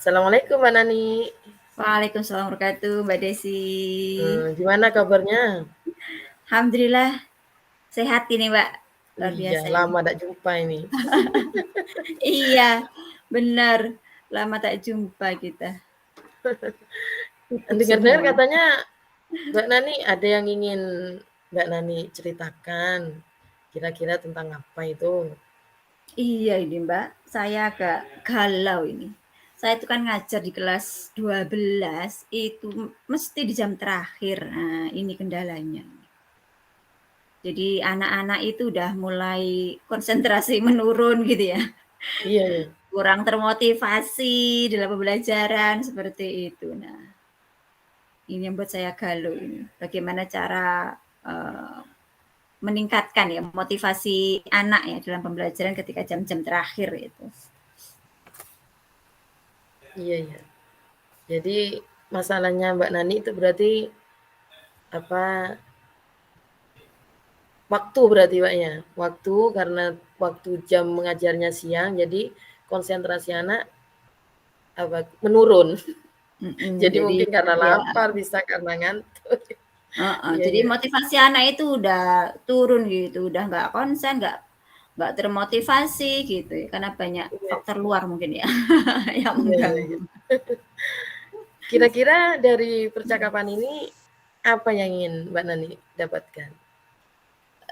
Assalamualaikum Mbak Nani. Waalaikumsalam warahmatullahi wabarakatuh, Mbak Desi. Gimana kabarnya? Alhamdulillah sehat ini, Mbak. Luar Iya, biasa ini. lama tak jumpa ini. Iya, benar. Lama tak jumpa kita. Sibuk Dengar-dengar semua. katanya Mbak Nani ada yang ingin Mbak Nani ceritakan. Kira-kira tentang apa itu? Iya ini, Mbak. Saya agak galau ini. Saya itu kan ngajar di kelas 12, itu mesti di jam terakhir. Nah, ini kendalanya. Jadi anak-anak itu udah mulai konsentrasi menurun gitu ya. Iya, iya. Kurang termotivasi dalam pembelajaran seperti itu. Nah, ini yang buat saya galau ini. Bagaimana cara meningkatkan ya motivasi anak ya dalam pembelajaran ketika jam-jam terakhir itu. Iya, iya. Jadi masalahnya Mbak Nani itu berarti apa? Waktu berarti Mbak ya. Waktu karena waktu jam mengajarnya siang, jadi konsentrasi anak apa menurun. Jadi Jadi mungkin karena ya, lapar, bisa karena ngantuk. Iya, jadi iya. motivasi anak itu udah turun gitu, udah nggak konsen, nggak termotivasi gitu ya, karena banyak Iya, faktor luar mungkin ya yang iya, iya, iya. mengganggu. Kira-kira dari percakapan ini apa yang ingin Mbak Nani dapatkan?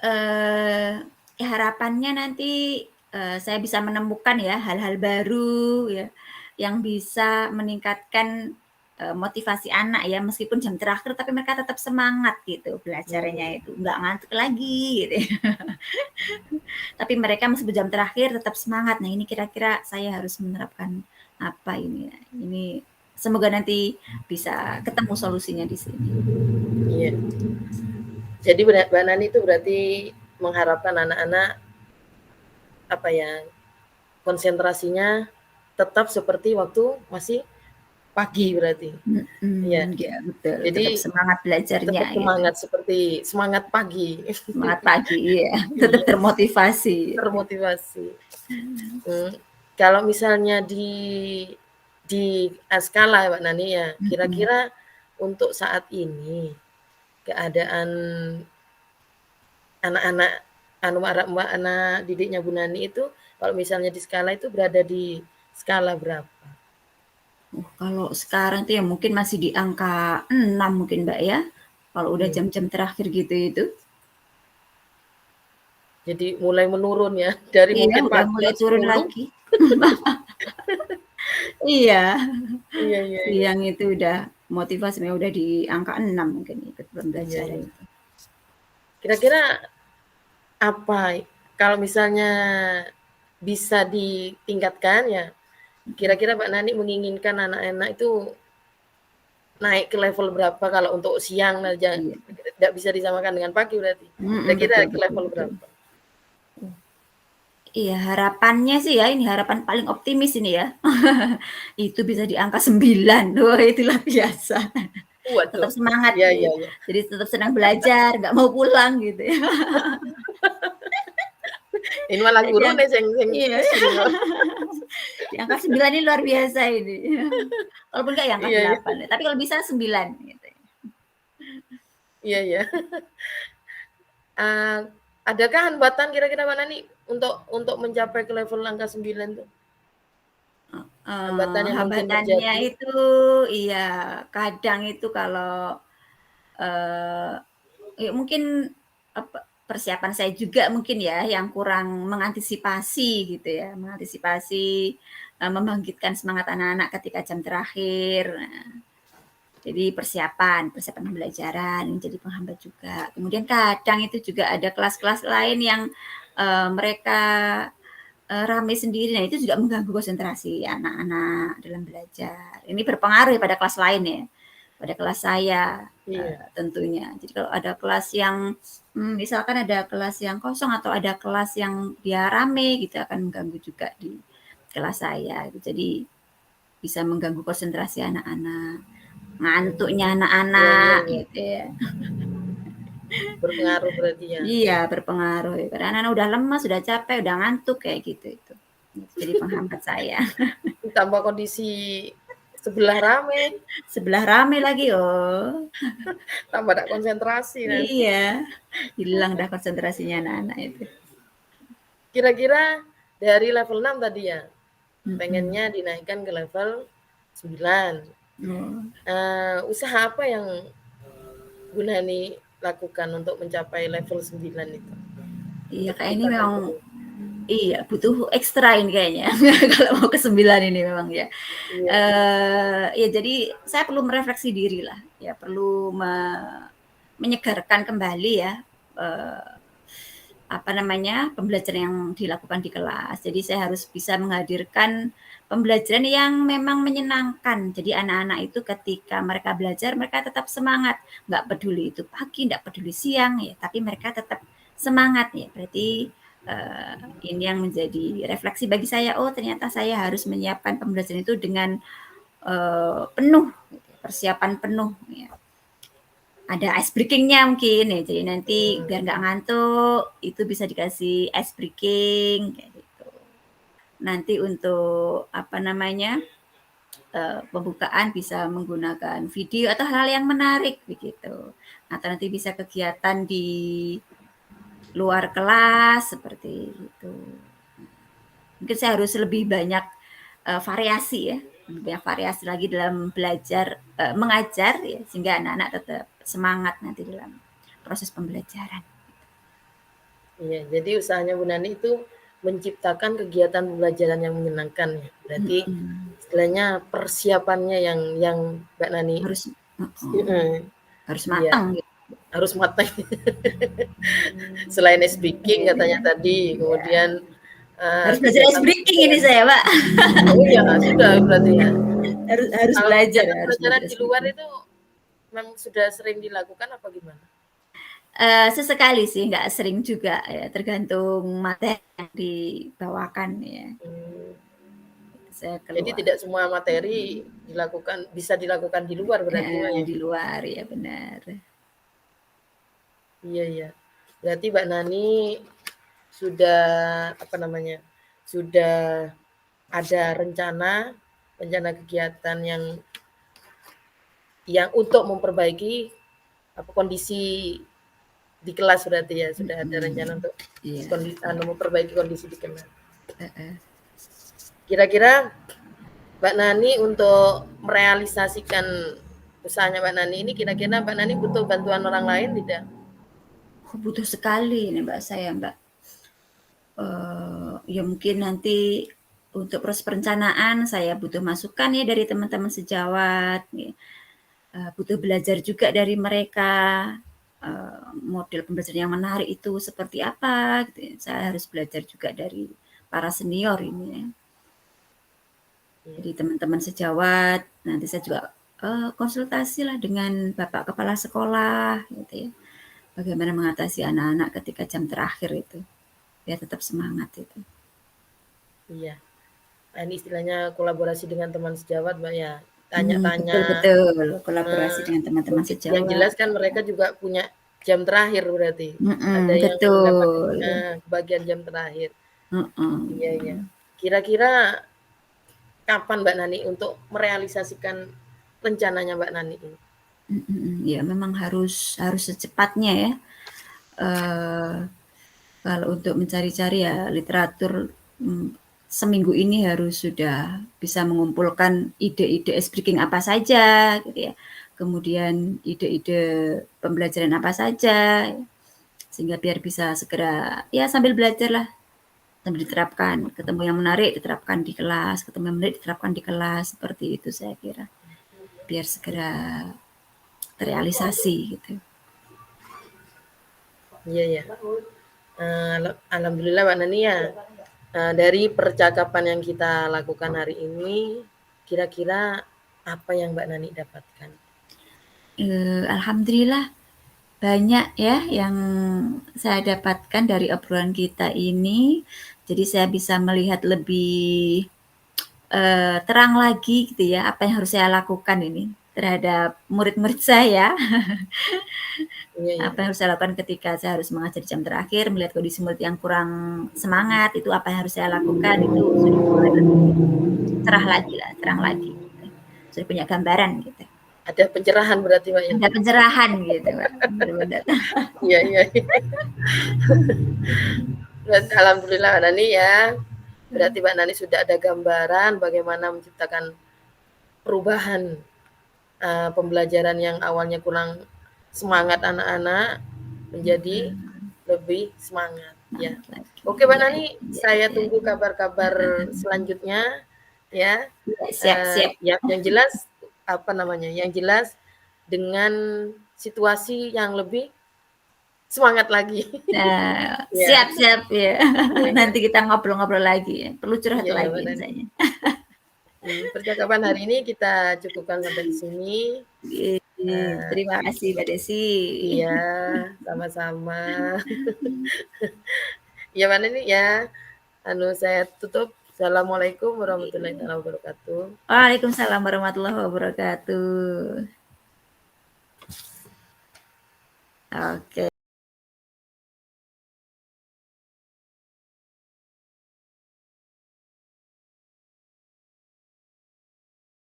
eh Harapannya nanti saya bisa menemukan ya hal-hal baru ya yang bisa meningkatkan motivasi anak ya meskipun jam terakhir tapi mereka tetap semangat gitu belajarnya Hmm, itu nggak ngantuk lagi gitu ya. Tapi mereka meskipun jam terakhir tetap semangat. Nah ini kira-kira saya harus menerapkan apa ini? Ini semoga nanti bisa ketemu solusinya di sini. iya. Jadi Mbak Nani itu berarti mengharapkan anak-anak apa ya konsentrasinya tetap seperti waktu masih pagi berarti. Iya. Ya betul, tetap Jadi semangat belajarnya tetap gitu. semangat seperti semangat pagi. Semangat pagi, iya, tetap Iya, termotivasi gitu. termotivasi. Kalau misalnya di skala Mbak Nani ya, Mhm. kira-kira untuk saat ini keadaan anak-anak Mbak anak didiknya Bu Nani itu kalau misalnya di skala itu berada di skala berapa? Kalau sekarang tuh ya mungkin masih di angka 6 mungkin, Mbak, ya, kalau udah Iya. jam-jam terakhir gitu itu. Jadi mulai menurun ya, dari Iya, mungkin udah pagi mulai turun 10. lagi. Iya, Iya, iya, iya. siang itu udah motivasinya udah di angka 6 mungkin ikut Iya, pembelajaran iya. itu. Kira-kira apa kalau misalnya bisa ditingkatkan ya, Mhm. kira-kira Mbak Nani menginginkan anak-anak itu naik ke level berapa kalau untuk siang aja, Iya. tidak bisa disamakan dengan pagi berarti? Kira-kira Betul ke betul level betul. berapa? Iya, harapannya sih ya, ini harapan paling optimis ini ya, itu bisa di angka 9. Wah, itu luar biasa. Tetap Waduh, semangat iya, iya, gitu. iya. Jadi tetap senang belajar, nggak mau pulang gitu ya. Ini malah Jadi guru yang nih sing iya, pusing malah. di angka 9 ini luar biasa ini. Walaupun nggak ya angka Iya, iya. 8, tapi kalau bisa 9 gitu. Iya, iya. Eee, adakah hambatan kira-kira Mbak Nani untuk mencapai ke level angka 9 tuh? Hambatan yang mungkin Hambatannya terjadi? itu iya, kadang itu kalau, eee, ya mungkin, persiapan saya juga mungkin ya yang kurang mengantisipasi gitu ya, mengantisipasi, membangkitkan semangat anak-anak ketika jam terakhir. Jadi persiapan, persiapan pembelajaran yang jadi penghambat juga. Kemudian kadang itu juga ada kelas-kelas lain yang, mereka, rame sendiri, nah itu juga mengganggu konsentrasi anak-anak dalam belajar. Ini berpengaruh ya pada kelas lain ya, pada kelas saya, Iya, tentunya. Jadi kalau ada kelas yang, misalkan ada kelas yang kosong atau ada kelas yang dia rame gitu akan mengganggu juga di kelas saya, gitu. Jadi bisa mengganggu konsentrasi anak-anak. Ngantuknya iya, iya, anak-anak iya, gitu ya. berpengaruh berarti ya. Iya berpengaruh ya, karena anak-anak udah lemas, udah capek, udah ngantuk kayak gitu itu. Itu jadi penghambat saya. Ditambah kondisi Sebelah rame. Sebelah rame lagi, oh. Tambah ndak konsentrasi nanti. Iya, hilang dah konsentrasinya anak-anak itu. Kira-kira dari level 6 tadi ya, Mhm. pengennya dinaikkan ke level 9. Oh. Usaha apa yang Bu Nani lakukan untuk mencapai level 9 itu? Iya, Untuk kayak ini menciptakan memang peluang. iya, butuh ekstra ini kayaknya kalau mau ke 9 ini memang ya. Iya. Ya jadi saya perlu merefleksi diri lah, ya perlu menyegarkan kembali ya, apa namanya, pembelajaran yang dilakukan di kelas. Jadi saya harus bisa menghadirkan pembelajaran yang memang menyenangkan. Jadi anak-anak itu ketika mereka belajar, mereka tetap semangat. Nggak peduli itu pagi, nggak peduli siang, ya, tapi mereka tetap semangat ya. Berarti ini yang menjadi refleksi bagi saya. Oh, ternyata saya harus menyiapkan pembelajaran itu dengan penuh, persiapan penuh. Ya. Ada ice breaking-nya mungkin ya, jadi nanti biar nggak ngantuk itu bisa dikasih ice breaking kayak gitu. Nanti untuk apa namanya pembukaan bisa menggunakan video atau hal yang menarik begitu, atau nanti bisa kegiatan di luar kelas seperti itu. Mungkin saya harus lebih banyak variasi ya, lebih banyak variasi lagi dalam belajar mengajar ya, sehingga anak-anak tetap semangat nanti dalam proses pembelajaran. Iya, jadi usahanya Bu Nani itu menciptakan kegiatan pembelajaran yang menyenangkan ya. Berarti istilahnya persiapannya yang Mbak Nani Harus harus iya, matang gitu. harus matang. Selain speaking katanya tadi, Ya. kemudian Harus belajar ice kegiatan breaking ini saya, Pak. oh iya, sudah berarti ya. harus Kalau belajar, kegiatan harus pembelajaran belajar di ice luar breaking. itu memang sudah sering dilakukan apa gimana? Sesekali sih, nggak sering juga ya, tergantung materi yang dibawakan ya. Saya Jadi keluar. tidak semua materi bisa dilakukan di luar berarti Mbak ya? Di luar ya benar. Iya iya. Berarti Mbak Nani sudah apa namanya? Sudah ada rencana kegiatan yang untuk memperbaiki kondisi di kelas berarti ya, sudah ada rencana untuk Iya. memperbaiki kondisi di kelas. Kira-kira Mbak Nani untuk merealisasikan usahanya Mbak Nani ini, kira-kira Mbak Nani butuh bantuan orang lain tidak? Butuh sekali nih Mbak saya, Mbak. Ya mungkin nanti untuk proses perencanaan saya butuh masukan ya dari teman-teman sejawat. Ya. Butuh belajar juga dari mereka. Model pembelajaran yang menarik itu seperti apa. Gitu ya. Saya harus belajar juga dari para senior ini. Ya. Jadi teman-teman sejawat, nanti saya juga konsultasi lah dengan Bapak Kepala Sekolah, gitu ya. Bagaimana mengatasi anak-anak ketika jam terakhir itu, biar tetap semangat itu. Iya. Nah, ini istilahnya kolaborasi dengan teman sejawat, Mbak ya. Tanya-tanya. Betul, kolaborasi dengan teman-teman Yang jelas sejawat. kan mereka juga punya jam terakhir berarti. Ada yang dapat Betul. kebagian jam terakhir. Iya, iya. Mm-mm. Kira-kira kapan Mbak Nani untuk merealisasikan rencananya Mbak Nani ini? Ya memang harus secepatnya ya. Kalau untuk mencari-cari ya literatur seminggu ini harus sudah bisa mengumpulkan ide-ide ice breaking apa saja gitu ya. Kemudian ide-ide pembelajaran apa saja sehingga biar bisa segera ya sambil belajar lah, sambil diterapkan. Ketemu yang menarik diterapkan di kelas, ketemu yang menarik diterapkan di kelas, seperti itu saya kira. Biar segera terrealisasi gitu. Iya, iya. Alhamdulillah Mbak Nani ya. Dari percakapan yang kita lakukan hari ini, kira-kira apa yang Mbak Nani dapatkan? Alhamdulillah banyak ya yang saya dapatkan dari obrolan kita ini. Jadi saya bisa melihat lebih terang lagi gitu ya, apa yang harus saya lakukan ini terhadap murid-murid saya. Iya, iya. Apa yang harus saya lakukan ketika saya harus mengajar di jam terakhir, melihat kondisi murid yang kurang semangat, itu apa yang harus saya lakukan, itu sudah mulai lebih cerah lagi lah, terang lagi. sudah punya gambaran gitu. Ada pencerahan berarti, Mbak, ya? Ada pencerahan gitu, Mbak, bener-bener. Iya iya. Alhamdulillah Mbak Nani ya, berarti Mbak Nani sudah ada gambaran bagaimana menciptakan perubahan, pembelajaran yang awalnya kurang semangat anak-anak menjadi lebih semangat ya. Oke Mbak Nani, saya tunggu kabar-kabar selanjutnya ya. Siap. Ya, yang jelas apa namanya? Yang jelas dengan situasi yang lebih semangat lagi. Nah, Ya. siap ya. Iya iya. Nanti kita ngobrol-ngobrol lagi ya. Perlu curhat Iya ya Mbak lagi Nani. misalnya. Percakapan hari ini kita cukupkan sampai di sini. Terima kasih Mbak Desi. Iya, sama-sama. Ya Mbak Nani ya, saya tutup. Assalamualaikum warahmatullahi wabarakatuh. Waalaikumsalam warahmatullahi wabarakatuh. Oke.